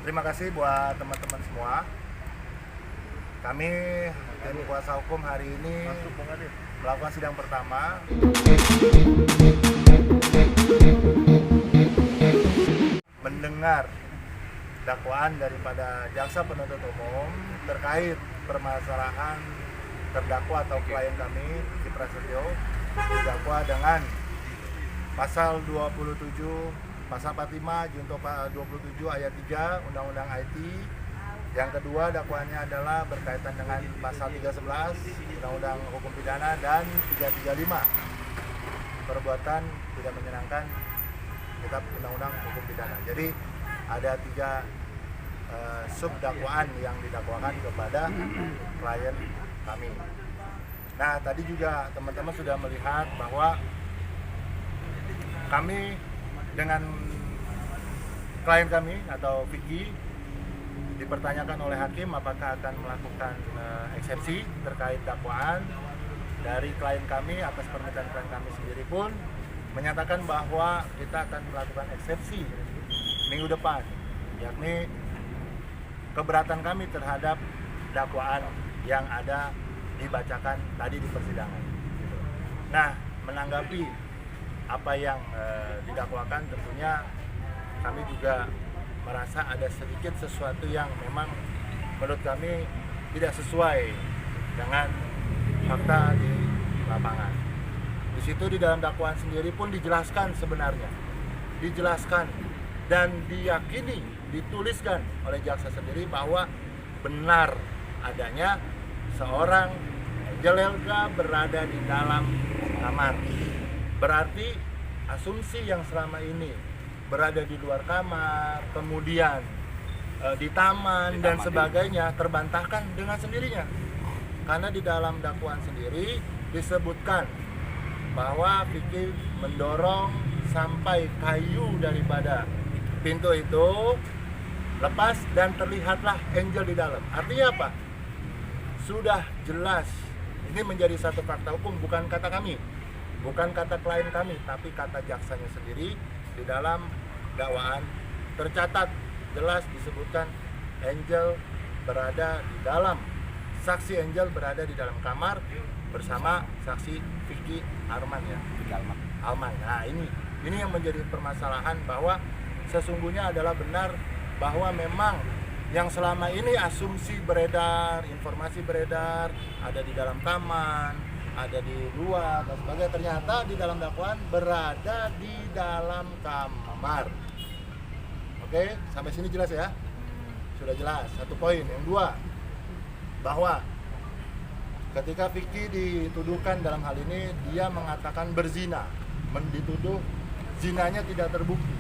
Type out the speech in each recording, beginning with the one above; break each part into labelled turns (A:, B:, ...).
A: Terima kasih buat teman-teman semua. Kami tim kuasa hukum hari ini melakukan sidang pertama. Mendengar dakwaan daripada jaksa penuntut umum terkait permasalahan terdakwa atau klien kami, Vicky Prasetyo, didakwa dengan pasal 27, pasal 45, junto 27 ayat 3 Undang-Undang IT. Yang kedua dakwaannya adalah berkaitan dengan pasal 311 Undang-Undang Hukum Pidana dan 335 perbuatan tidak menyenangkan kitab Undang-Undang Hukum Pidana. Jadi ada 3 sub dakwaan yang didakwakan kepada klien kami. Nah, tadi juga teman-teman sudah melihat bahwa kami dengan klien kami atau Vicky dipertanyakan oleh hakim apakah akan melakukan eksepsi terkait dakwaan. Dari klien kami atas permintaan klien kami sendiri pun menyatakan bahwa kita akan melakukan eksepsi minggu depan, yakni keberatan kami terhadap dakwaan yang ada dibacakan tadi di persidangan. Nah, menanggapi apa yang didakwakan, tentunya kami juga merasa ada sedikit sesuatu yang memang menurut kami tidak sesuai dengan fakta di lapangan. Di situ di dalam dakwaan sendiri pun dijelaskan sebenarnya, dijelaskan dan diyakini, dituliskan oleh jaksa sendiri bahwa benar adanya seorang Angel Elga berada di dalam kamar. Berarti asumsi yang selama ini berada di luar kamar, kemudian di taman dan sebagainya terbantahkan dengan sendirinya. Karena di dalam dakwaan sendiri disebutkan bahwa Vicky mendorong sampai kayu daripada pintu itu lepas dan terlihatlah Angel di dalam. Artinya apa? Sudah jelas ini menjadi satu fakta hukum, bukan kata kami, bukan kata klien kami, tapi kata jaksanya sendiri. Di dalam dakwaan tercatat jelas disebutkan Angel berada di dalam, saksi Angel berada di dalam kamar bersama saksi Vicky Arman ya, Alman. Nah, ini yang menjadi permasalahan, bahwa sesungguhnya adalah benar bahwa memang yang selama ini asumsi beredar, informasi beredar ada di dalam taman, ada di luar dan sebagainya, ternyata di dalam dakwaan berada di dalam kamar. Oke, sampai sini jelas ya? Sudah jelas. Satu poin. Yang dua, bahwa ketika Vicky dituduhkan dalam hal ini, dia mengatakan berzina, dituduh zinanya tidak terbukti,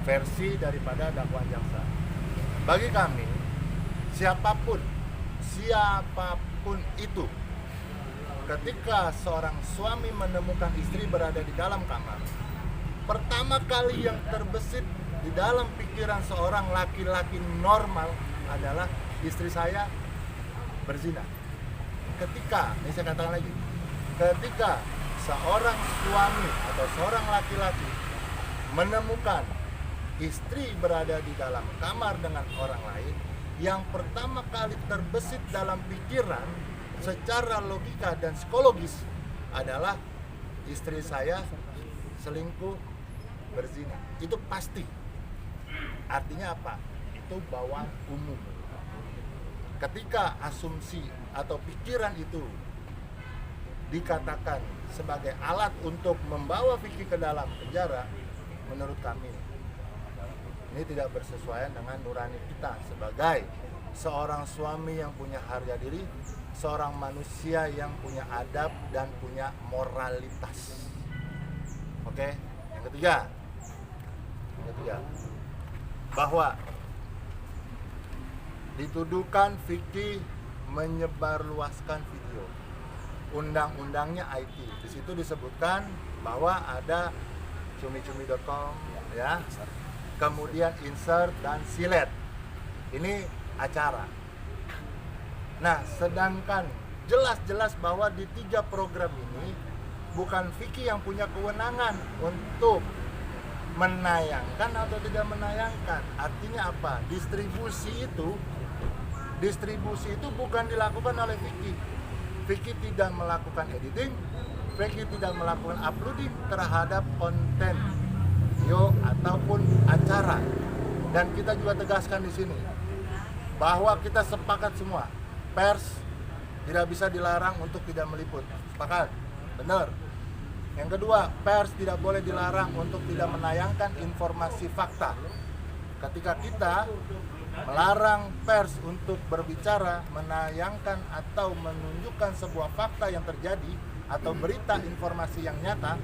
A: versi daripada dakwaan jaksa. Bagi kami, siapapun itu, ketika seorang suami menemukan istri berada di dalam kamar, pertama kali yang terbesit di dalam pikiran seorang laki-laki normal adalah istri saya berzina. Ini saya katakan lagi, ketika seorang suami atau seorang laki-laki menemukan istri berada di dalam kamar dengan orang lain, yang pertama kali terbesit dalam pikiran secara logika dan psikologis adalah istri saya selingkuh, berzina. Itu pasti. Artinya apa? Itu bawaan umum. Ketika asumsi atau pikiran itu dikatakan sebagai alat untuk membawa Vicky ke dalam penjara, menurut kami ini tidak bersesuaian dengan nurani kita sebagai seorang suami yang punya harga diri, seorang manusia yang punya adab dan punya moralitas. Oke, yang ketiga, bahwa dituduhkan Vicky menyebarluaskan video. Undang-undangnya IT. Di situ disebutkan bahwa ada cumi-cumi.com ya. Kemudian insert dan silet. Ini acara. Nah, sedangkan jelas-jelas bahwa di 3 program ini bukan Vicky yang punya kewenangan untuk menayangkan atau tidak menayangkan. Artinya apa? Distribusi itu bukan dilakukan oleh Vicky. Vicky tidak melakukan editing, Vicky tidak melakukan uploading terhadap konten video ataupun acara. Dan kita juga tegaskan di sini bahwa kita sepakat semua, pers tidak bisa dilarang untuk tidak meliput. Sepakat? Benar. Yang kedua, pers tidak boleh dilarang untuk tidak menayangkan informasi fakta. Ketika kita melarang pers untuk berbicara, menayangkan atau menunjukkan sebuah fakta yang terjadi atau berita informasi yang nyata,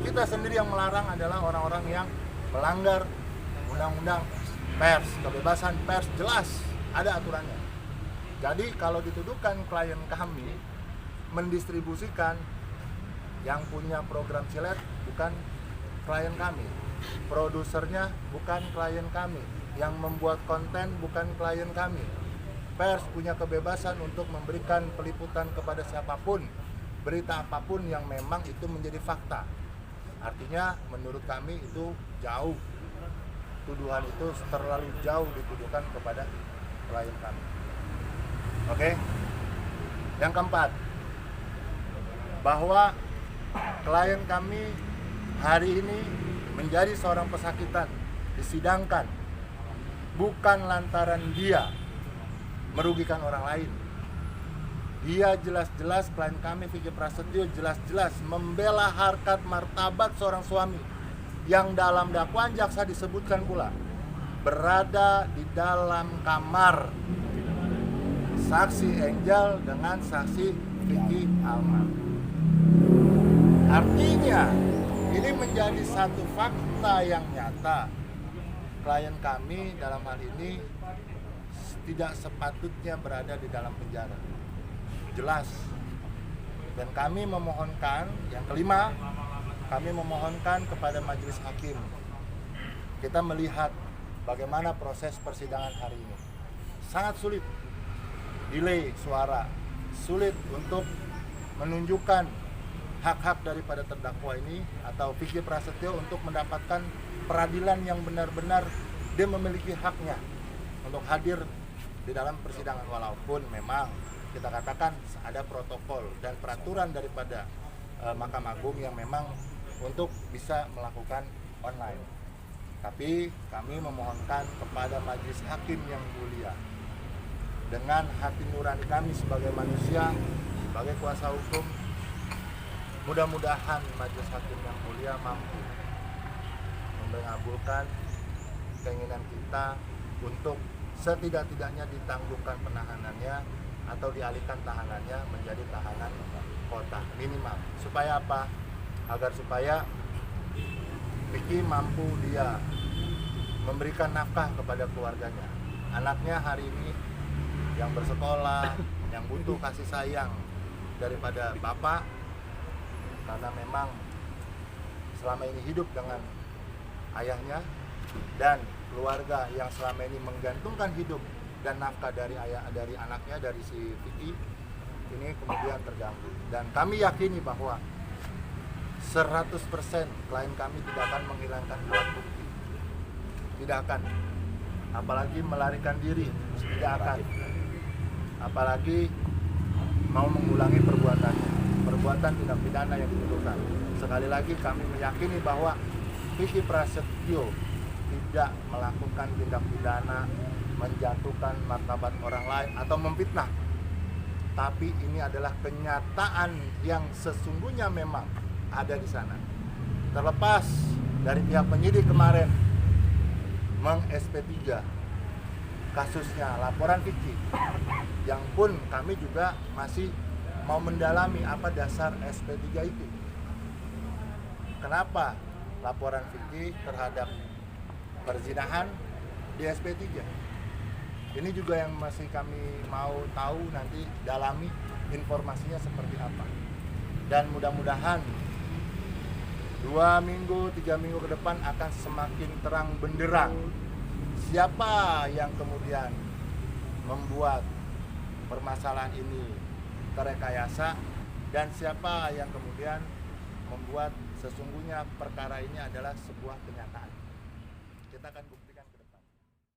A: kita sendiri yang melarang adalah orang-orang yang melanggar undang-undang pers. Kebebasan pers jelas ada aturannya. Jadi kalau dituduhkan klien kami mendistribusikan, yang punya program silet bukan klien kami, produsernya bukan klien kami, yang membuat konten bukan klien kami. Pers punya kebebasan untuk memberikan peliputan kepada siapapun, berita apapun yang memang itu menjadi fakta. Artinya menurut kami itu jauh, tuduhan itu terlalu jauh dituduhkan kepada klien kami. Oke. Yang keempat, bahwa klien kami hari ini menjadi seorang pesakitan, disidangkan bukan lantaran dia merugikan orang lain. Dia jelas-jelas, klien kami Vicky Prasetyo jelas-jelas membela harkat martabat seorang suami yang dalam dakwaan jaksa disebutkan pula berada di dalam kamar saksi Angel dengan saksi Vicky Alma. Artinya ini menjadi satu fakta yang nyata. Klien kami dalam hal ini tidak sepatutnya berada di dalam penjara. Jelas. Dan kami memohonkan, yang kelima, kami memohonkan kepada majelis hakim. Kita melihat bagaimana proses persidangan hari ini. Sangat sulit. Delay suara. Sulit untuk menunjukkan hak-hak daripada terdakwa ini atau Vicky Prasetyo untuk mendapatkan peradilan yang benar-benar dia memiliki haknya untuk hadir di dalam persidangan, walaupun memang kita katakan ada protokol dan peraturan daripada Mahkamah Agung yang memang untuk bisa melakukan online. Tapi kami memohonkan kepada majelis hakim yang mulia, dengan hati nurani kami sebagai manusia, sebagai kuasa hukum, mudah-mudahan majelis hakim yang mulia mampu mengabulkan keinginan kita untuk setidak-tidaknya ditangguhkan penahanannya atau dialihkan tahanannya menjadi tahanan kota minimal. Supaya apa? Agar supaya Vicky mampu dia memberikan nafkah kepada keluarganya. Anaknya hari ini yang bersekolah, yang butuh kasih sayang daripada bapak, karena memang selama ini hidup dengan ayahnya, dan keluarga yang selama ini menggantungkan hidup dan nafkah dari anaknya, dari si Vicky, ini kemudian terganggu. Dan kami yakini bahwa 100% klien kami tidak akan menghilangkan alat bukti, tidak akan, apalagi melarikan diri, tidak akan, apalagi mau mengulangi perbuatan tindak pidana yang dituduhkan. Sekali lagi kami meyakini bahwa Vicky Prasetyo tidak melakukan tindak pidana menjatuhkan martabat orang lain atau memfitnah, tapi ini adalah kenyataan yang sesungguhnya memang ada di sana. Terlepas dari pihak penyidik kemarin meng-SP3 kasusnya laporan Vicky, yang pun kami juga masih mau mendalami apa dasar SP3 itu. Kenapa laporan Vicky terhadap perzinahan di SP3? Ini juga yang masih kami mau tahu, nanti dalami informasinya seperti apa. Dan mudah-mudahan 2 minggu, 3 minggu ke depan akan semakin terang benderang siapa yang kemudian membuat permasalahan ini terekayasa dan siapa yang kemudian membuat sesungguhnya perkara ini adalah sebuah kenyataan. Kita akan buktikan.